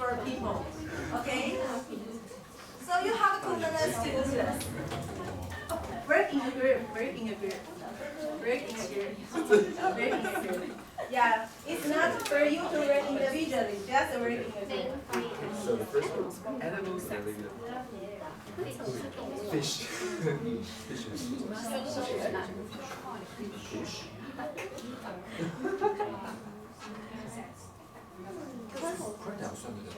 for people. Okay? So you have to learn students. Work in a group, work in a group. Work in a group. Work in a group. Yeah, it's not for you to work individually, just work in a group. So the first one is animals and fish. Fish.快点算那个。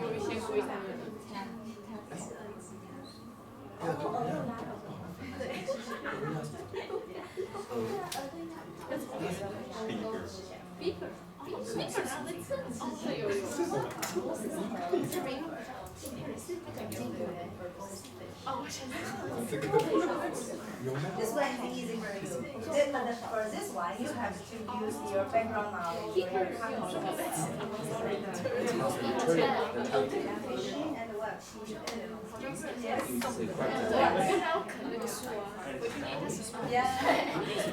有一些规范。Beaker. This one is easy for you. For this one, you have to use your background knowledge. Fishing and what? Yes. Yeah.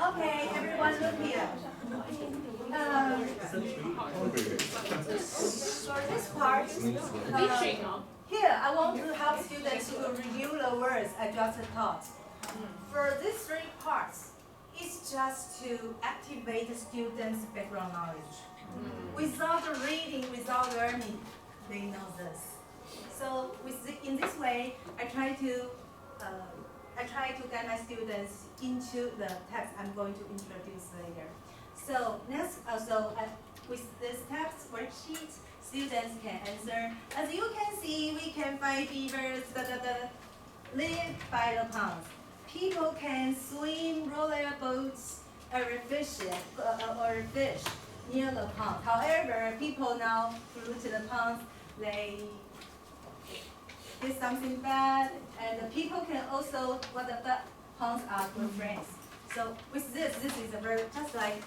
Okay, everyone look here. For this part, here I want to help students to review the words I just taught. For these three parts, it's just to activate the students' background knowledge. Without reading, without learning, they know this. So in this way, I try to get my students into the text I'm going to introduce later. So next, with this text worksheet, students can answer. As you can see, we can find beavers, live by the ponds. People can swim, row their boats, or fish near the pond. However, people now pollute the ponds. They did something bad, and the people can also, the ponds are good friends. So with this is a very, just like,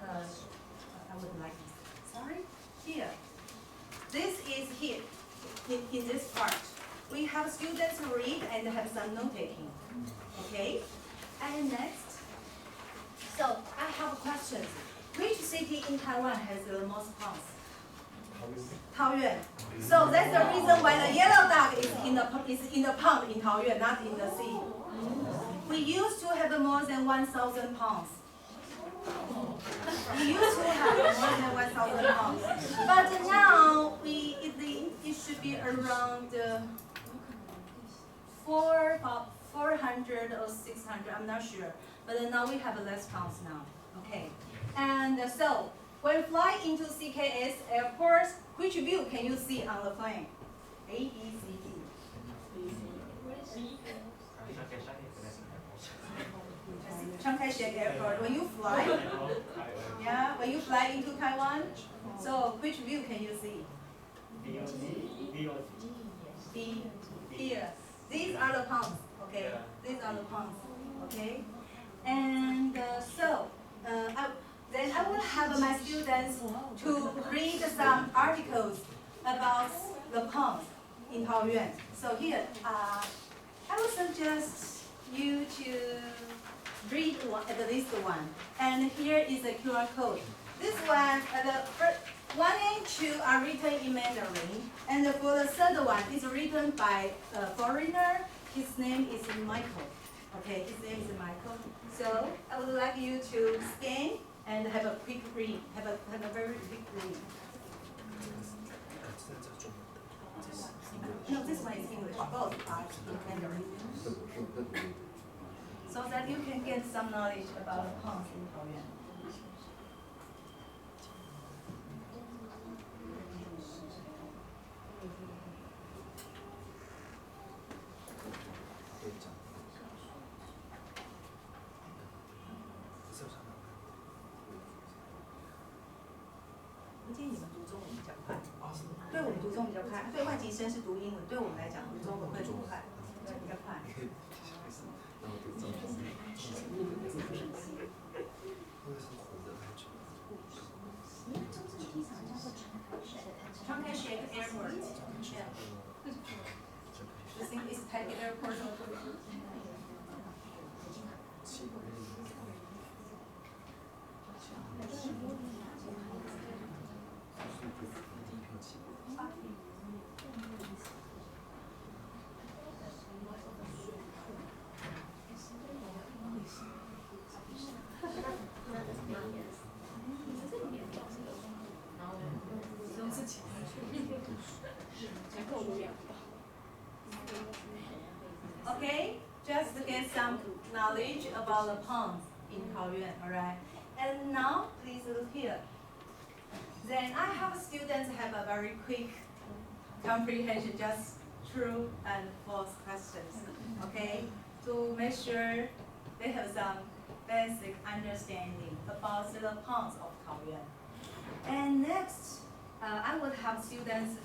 I would like, sorry, here. This is here, in this part. We have students read and have some note-taking, okay? And next, so I have questions. Which city in Taiwan has the most ponds? Taoyuan. So that's the reason why the yellow duck is in the pond in Taoyuan, not in the sea. We used to have more than 1,000 ponds. We used to have more than 1,000 ponds, but now it should be around 400 or 600. I'm not sure, but now we have less ponds now. Okay, and so when flying into CKS airport, which view can you see on the plane? A, B, C, D. Chiang Kai-shek Airport. When you fly, yeah, when you fly into Taiwan, so which view can you see? B. Here. These are the ponds. Okay. These are the ponds. Okay. And then I will have my students to read some articles about the ponds in Taoyuan. So here, I would suggest you to read at least one. And here is the QR code. This one, the first, 1 and 2 are written in Mandarin, and for the third one, it's written by a foreigner. His name is Michael. Okay, his name is Michael. So I would like you to scan and have a quick read, have a very quick read. No, this one is English. Both are in Mandarin. So that you can get some knowledge about the ponds in Korean. 我建议你们读中文比较快。啊，是吗？对我们读中文比较快，对外籍生是读英文，对我们来讲读中文会读快，对比较快。然后读中文，因为是活的太久了。中正机场叫做长台水。 Changi Airport. Yeah. You think it's Taipei Airport or? Okay, just to get some knowledge about the ponds in Taoyuan, alright? And now, please look here. Then I have students have a very quick comprehension, just true and false questions, okay? To make sure they have some basic understanding about the ponds of Taoyuan. And next, I would have students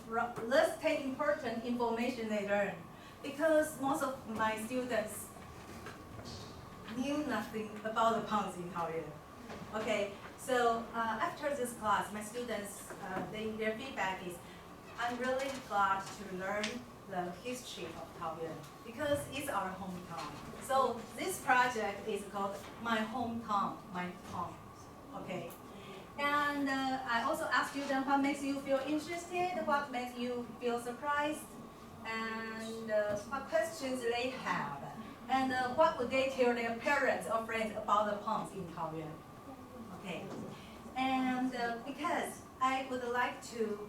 list take important information they learn, because most of my students knew nothing about the ponds in Taoyuan. Okay, so after this class, my students, their feedback is, I'm really glad to learn the history of Taoyuan because it's our hometown. So this project is called My Hometown, My Pond. Okay. And I also ask students what makes you feel interested, what makes you feel surprised, and what questions they have, and what would they tell their parents or friends about the ponds in Taoyuan. Okay. And because I would like to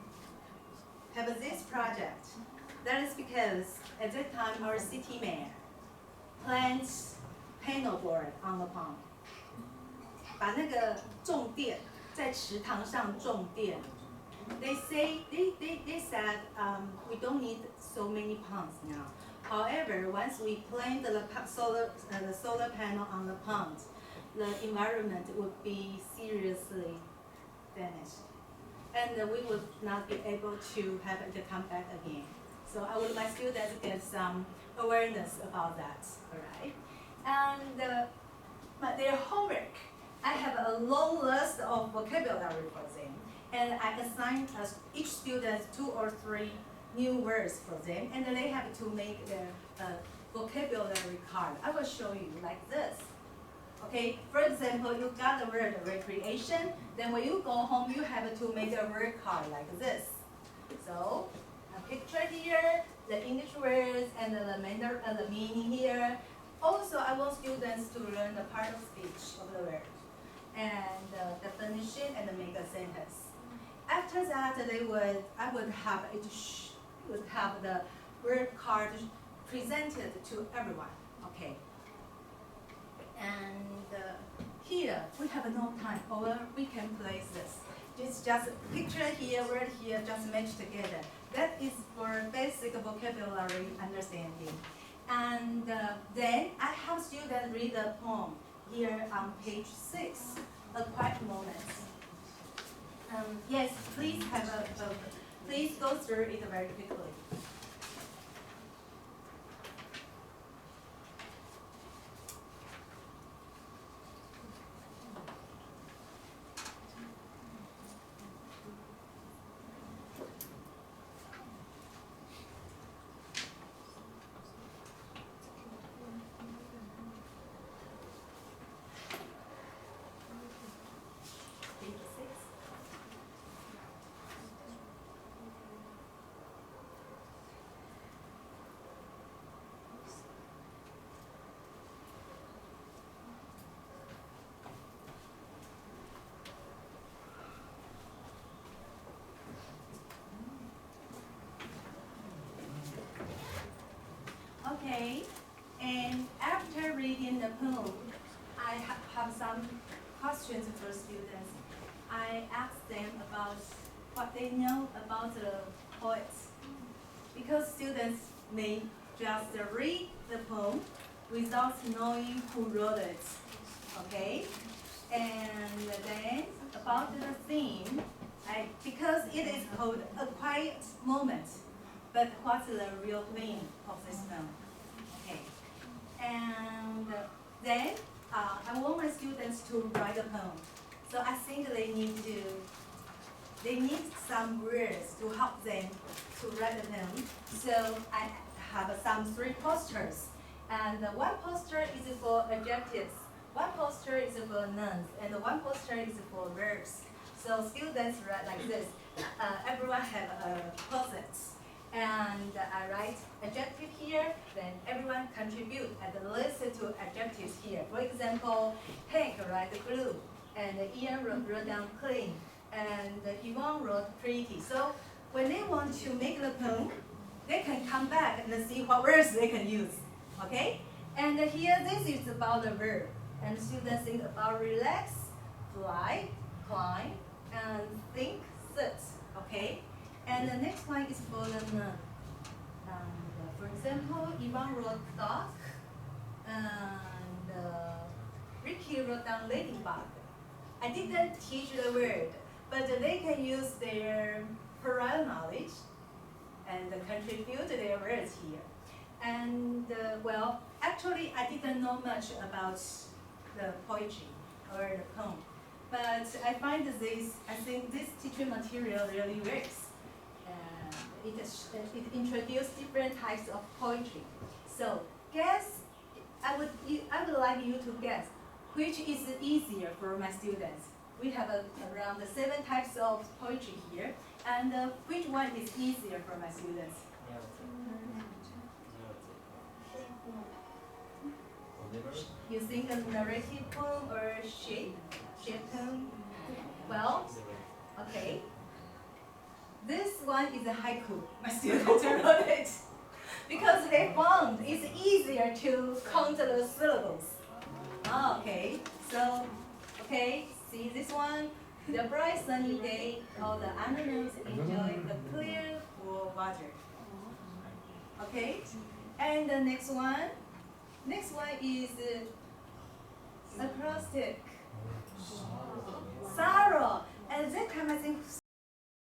have this project, that is because at that time our city mayor plants panel board on the pond. 把那个种电在池塘上种电。They said we don't need so many ponds now. However, once we plant the solar panel on the pond, the environment would be seriously damaged, and we would not be able to have it to come back again. So I would like students to get some awareness about that, all right? And but their homework, I have a long list of vocabulary for them, and I assign each student 2 or 3 new words for them, and then they have to make their vocabulary card. I will show you like this. Okay, for example, you got the word recreation, then when you go home, you have to make a word card like this. So, a picture here, the English words, and the meaning here. Also, I want students to learn the part of speech of the word, and the definition, and make a sentence. After that, I would have the word card presented to everyone. Okay. And here we have no time, or we can place this. Just picture here, word here, just match together. That is for basic vocabulary understanding. And then I have students read the poem here on page 6, A Quiet Moment. Yes, please please go through it very quickly. Okay, and after reading the poem, I have some questions for students. I ask them about what they know about the poets, because students may just read the poem without knowing who wrote it, okay? And then about the theme, I pick it is called a quiet moment. But what's the real meaning of this poem? Okay. And then I want my students to write a poem. So I think they need some words to help them to write a poem. So I have some 3 posters. And one poster is for adjectives, one poster is for nouns, and one poster is for verbs. So students write like this. Everyone have a post-it. And I write adjective here, then everyone contribute and listen to adjectives here. For example, Hank write blue, and Ian wrote down clean, and Yvonne wrote pretty. So when they want to make the poem, they can come back and see what words they can use. Okay? And here this is about the verb. And students think about relax, fly, climb, and think, sit. Okay? And the next one is for the noun. For example, Ivan wrote dog, and Ricky wrote down ladybug. I didn't teach the word, but they can use their prior knowledge and contribute their words here. And well, actually I didn't know much about the poetry or the poem, but I find I think this teaching material really works. It introduced different types of poetry. So guess, I would like you to guess which is easier for my students. We have around 7 types of poetry here, and which one is easier for my students? You think a narrative poem or shape poem? Well, okay. This one is a haiku. My students wrote it because they found it's easier to count the syllables. Oh, okay, so, okay, see this one? The bright sunny day, all the animals enjoy the clear cool water. Okay, and the next one is acrostic. Sorrow, and that time I think